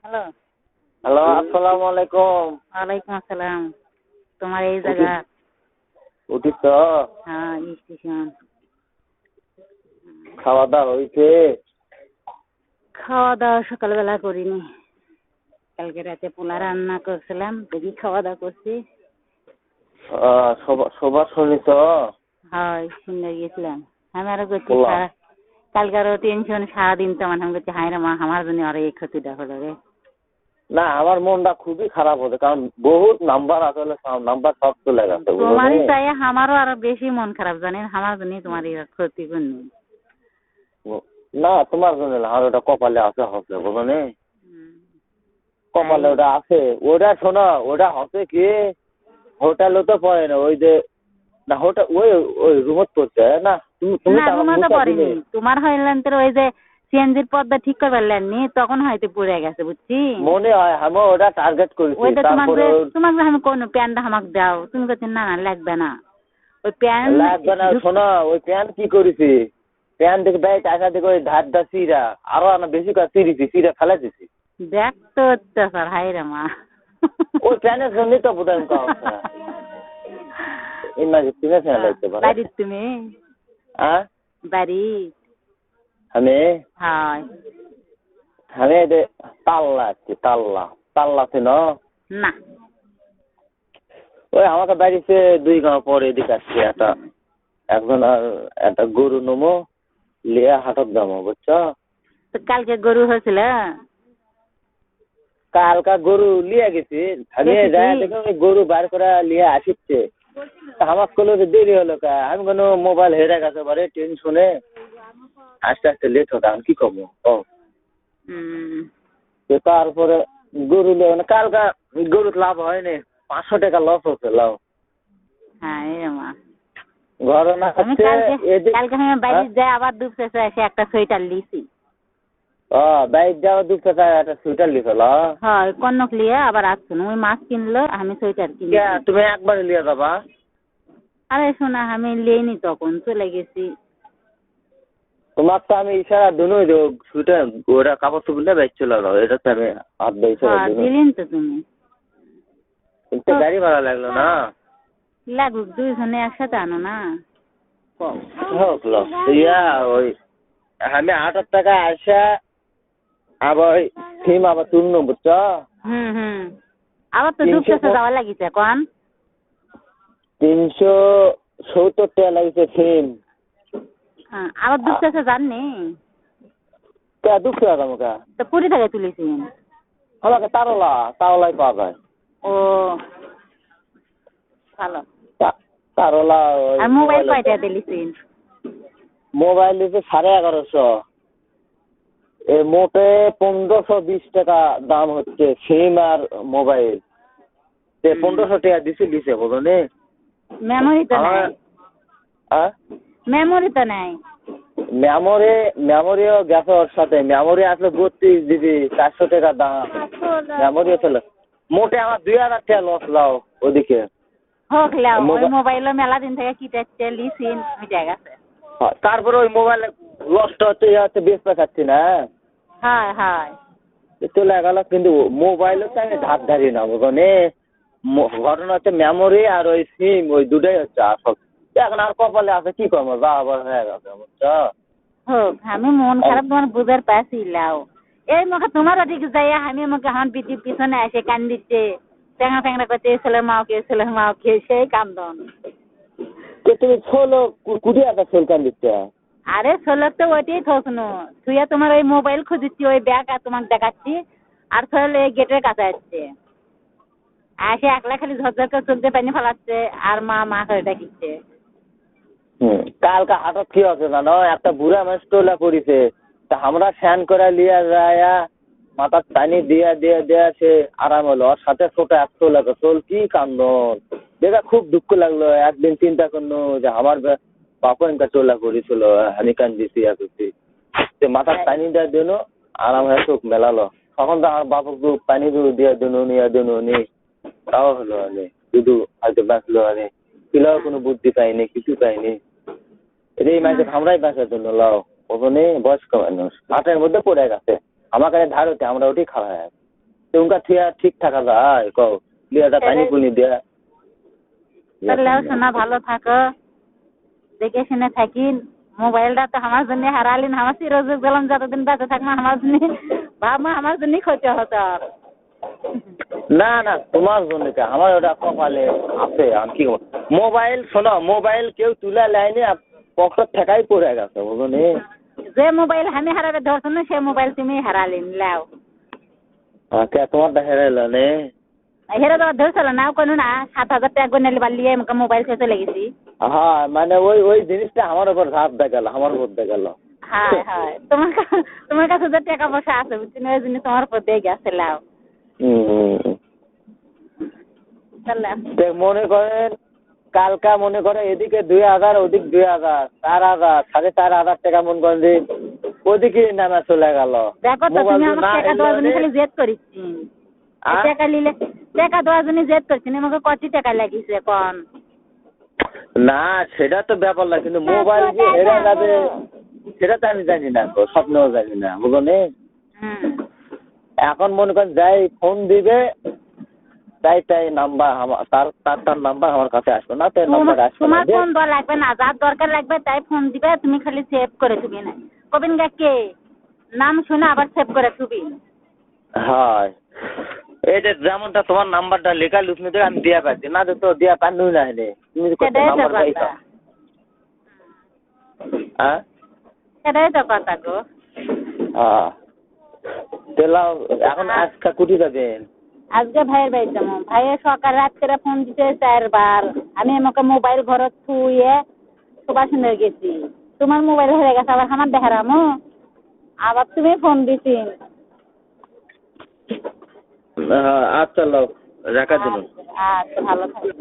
Hello. Hello, আসসালামু আলাইকুম। ওয়ালাইকুম আসসালাম। তোমার এই জায়গা? উঠিস? হ্যাঁ, স্টেশন। খাওয়া দাওয়া হয়েছে? খাওয়া দাওয়া সকালবেলা করিনি, কালকে রাতে পোলা রান্না করছিলাম, দেখি খাওয়া দাওয়া করছি। সবার শুনিস? হয়, শুনে গেছিলাম। আমি আরো করছি পোলা। কালকে আরো টেনশন সারাদিন, তো আমি করছি হায় রে মা, আমার জন্য আরো এই ক্ষতিটা হলো রে। না, আমার মনটা খুবই খারাপ হতো, কারণ বহুত নাম্বার আসলে নাম্বার সব চলে গেছে। তোমারই চাই আমারও আরো বেশি মন খারাপ, জানেন, আমার জন্য তোমার এই ক্ষতি করনি। না, তোমার জন্য না, আর ওটা কপালে আছে হবে, বুঝলো নি? কপালে ওটা আছে, ওটা শোনো, ওটা হচ্ছে কি হোটেলও তো পড়ে না, ওই যে না হোটেল ওই ওই রুমত পড়ছে না। তুমি না, রুমে তো পড়েনি, তোমার হইলেন তো ওই যে সিএনজির পর্দা ঠিক করে পারলেননি, তখন হয়তো পড়ে গেছে, বুঝছি। মনে হয় আমি ওটা টার্গেট করেছি। ওইটা তোমাকে আমি কোন প্যান্টটা আমাকে দাও, তুমি বলছো না না লাগবে না, ওই প্যান্ট লাগবে না। শোনো, ওই প্যান্ট কি করেছি, প্যান্ট দেখে দেয় টাকা দেখে ওই ধারটা চিরা আরো বেশি করে চিরিছি, চিরা ফেলে দিছি। দেখ তো অত্যাচার, হাই রে মা। ওই প্যান্টের জন্যই তো বোধ বাড়ির তুমি বাড়ি আমি হয় তাল্লা আছি, তাল্লা তাল্লাতে ন না, ওই আমাকে বাড়িতে 2 গাঁও পরে এদিকে আসছে একজন আর একটা গরু নমো লিয়া হাটত দামো, বুঝছো? তো কালকে গরু হয়েছিল, কালকা গরু লিয়া গেছি, আমি যাই দেখে ওই গরু বার করে লিয়া আসিচ্ছে। আমার কলো দেরি হলো কা, আমি কোনো মোবাইল হেরে গেছে বারে টেনশনে আস্তে আস্তে লেট হতো, আমি কি করবো? তারপরে গরু লিয়ে মানে কালকা গরুর লাভ হয়নি, 500 টাকা লস হচ্ছে লাভ। হ্যাঁ মা, ঘরে না কালকে আমি বাড়ি যাই, আবার দুপুরে এসে একটা সোয়েটার লিছি। বাইক যাওয়া দুপুরে একটা সোয়েটার লিখল। হ্যাঁ, কনক লিয়ে আবার আসছো, ওই মাছ কিনলো, আমি সোয়েটার কিনি। তুমি একবারে লিয়ে যাবা? আরে শোনা, আমি লিইনি, তখন চলে গেছি। তোমার তো আমি ইশারা দুনোই সোয়েটার ওরা কাপড় চুপড়ে বাইক চলে যাও, এটা তো আমি হাত দিলেন তো তুমি। কিন্তু গাড়ি ভাড়া লাগলো না। লাগুক, দুইজনে একসাথে আনো না। হোক ওই আমি 8 টাকা আসা আবার থিম আবার তুলনো, বুঝছো? আবার তো দুপুরে যাওয়া লাগিছে কোন 370 টাকা লাগিছে থিম। আবার দুপুরে জাননি দুপুরে যাবো কা, তো পুরী থেকে তুলেছি আমাকে তারলাই পাওয়া যায়। ও ভালো। তারলা মোবাইল কয়টা দিলিছেন? মোবাইল দিচ্ছে 1150। মোটে 1520 টাকা দাম হচ্ছে সিম আর মোবাইল। 1500 টাকা দিছে বুঝলি। মেমোরি তো নাই। মেমোরি তো নাই। মেমোরিও গেছে ওর সাথে, মেমোরি আসলে 32 GB, 400 টাকা দাম মেমোরিও ছিল। মোটে আমার 2000 টাকা লস লাও ওদিকে। হোক লাও, ওই মোবাইলও মেলা দিন থেকে কিটাচ্ছে লিসিন মিটে গেছে। তারপরে ওই মোবাইল লসটা হচ্ছে বেশ পাচ্ছি না। হ্যাঁ চলে গেল, কিন্তু মোবাইলও তো আমি ধারি না বুঝলি। ঘটনা হচ্ছে মেমোরি আর ওই সিম, ওই দুটাই হচ্ছে আসল। এখন আর কপালে আছে, কি করবো, যা আবার হয়ে গেছে, বুঝছো? হোক, আমি মন খারাপ তোমার বুঝার পাশি লাও। এই মুখে তোমারও ঠিক যাই, আমি মুখে আমার পিছনে এসে কান দিচ্ছে, ট্যাংরা ট্যাংরা করছে, ছেলের মাওকে সেই কান্দন। তুমি ছোলো কুড়ি একটা ছোল কান দিচ্ছে। আরে ছোলক তো ওইটাই থোকনো, তুই তোমার ওই মোবাইল খুঁজছি, ওই ব্যাগ আর তোমাকে দেখাচ্ছি, আর ছোল এই গেটের কাছে আসছে, এসে একলা খালি ঝরঝর করে চোখ দিয়ে পানি ফেলাচ্ছে, আর মা করে ডাকিচ্ছে। কালকে হাটত কি আছে জানো, একটা বুড়া মানুষ টোলা করেছে, তা আমরা ফ্যান করে লিয়া যায়, মাথার টানি দিয়া সে আরাম হলো। ওর সাথে ছোট এক টোলা চোল, কি কান্দন দেখা, খুব দুঃখ লাগলো। একদিন চিন্তা করলো যে আমার বাপু একটা টোলা করেছিল, আমি কান্দিছি এসেছি, মাথার টানি দেওয়ার জন্য আরাম হয়ে চোখ মেলালো। তখন তো আমার বাপুকে পানি দিয়ে দিন নি তাও হলো, শুধু হয়তো বাঁচলো, পিলাও কোনো বুদ্ধি পাইনি, কিছু পাইনি। এই মাঝে আমরাই বাঁচার জন্য লাও ওখানে বয়স্ক মানুষ হাটের মধ্যে পড়ে গেছে, আমার কাছে ধার হতে আমরা ওটি খাওয়া হয়। তোমাকে থিয়া ঠিক থাকা যায় কও লিয়াটা পানি পুনি দিয়া তাহলে শোনা ভালো থাকো, দেখে শুনে থাকি। মোবাইলটা তো আমার জন্য হারালিন, আমার চিরযোগ গেলাম, যতদিন বেঁচে থাকবো আমার জন্য ভাববো আমার জন্যই ক্ষতি হতো। আর না না তোমার জন্য কে, আমার ওটা কপালে আছে। আমি কি করব, মোবাইল শোনো, মোবাইল কেউ তুলে লাইনে পকেট ঠেকাই পড়ে গেছে বুঝলি। যে মোবাইল আমি হারাবে ধরছো না, সে মোবাইল তুমি হারালিন লাও। কে তোমারটা হেরাইলো নে? হেরে দেওয়ার ধরছিল না কোনো না, 7,000 টাকা করে নিলে বালিয়ে আমাকে মোবাইল শেষে লেগেছি। হ্যাঁ মানে ওই জিনিসটা আমার উপর ধাপ দিয়ে গেল, আমার উপর দিয়ে গেল। হ্যাঁ হ্যাঁ, তোমার কাছে যে টাকা পয়সা আছে বুঝছি ওই জন্য তোমার উপর দিয়ে গেছে লাও। মনে করেন কালকা মনে করে এদিকে 2,000 ওদিক 2,000, 4,000, 4,500 টাকা মন করেন যে ওদিকে নামে চলে গেল। দেখো তো তুমি আমার টাকা দেওয়ার জন্য খালি জেদ করিস, টাকা নিলে টাকা দেওয়ার জন্য জেদ করছি, আমাকে কত টাকা লাগিয়েছে এখন। না সেটা তো ব্যাপার না, কিন্তু মোবাইল যে হেরে যাবে সেটা তো আমি জানি না, স্বপ্নেও জানি না বুঝলি। এখন মনে করেন যাই ফোন দিবে তাই নাম্বার তার নাম্বার আমার কাছে আসবে না, তাই নাম্বার আসবে তোমার ফোন দেওয়া লাগবে না, যার দরকার লাগবে তাই ফোন দিবে, তুমি খালি সেভ করে থুবি না, কবিন কে নাম শুনে আবার সেভ করে থুবি। হ্যাঁ এই যে যেমনটা তোমার নাম্বারটা লেখা লুকনি থেকে আমি দিয়া পাচ্ছি না, তো দিয়া পানু না হলে তুমি নাম্বার পাইছো। হ্যাঁ সেটাই তো কথা গো। হ্যাঁ তেলাও এখন আজকে কুটি যাবেন? আজকে ভাইয়ের বাড়ি যাবো। ভাইয়ের সকাল রাত করে ফোন দিতে 4 বার, আমি আমাকে মোবাইল ঘরে থুয়ে সুবাসনে গেছি, তোমার মোবাইল হয়ে গেছে আবার আমার দেখারামো, আবার তুমি ফোন দিছি। আচ্ছা লোক রাখা দিন। আচ্ছা ভালো থাকবে।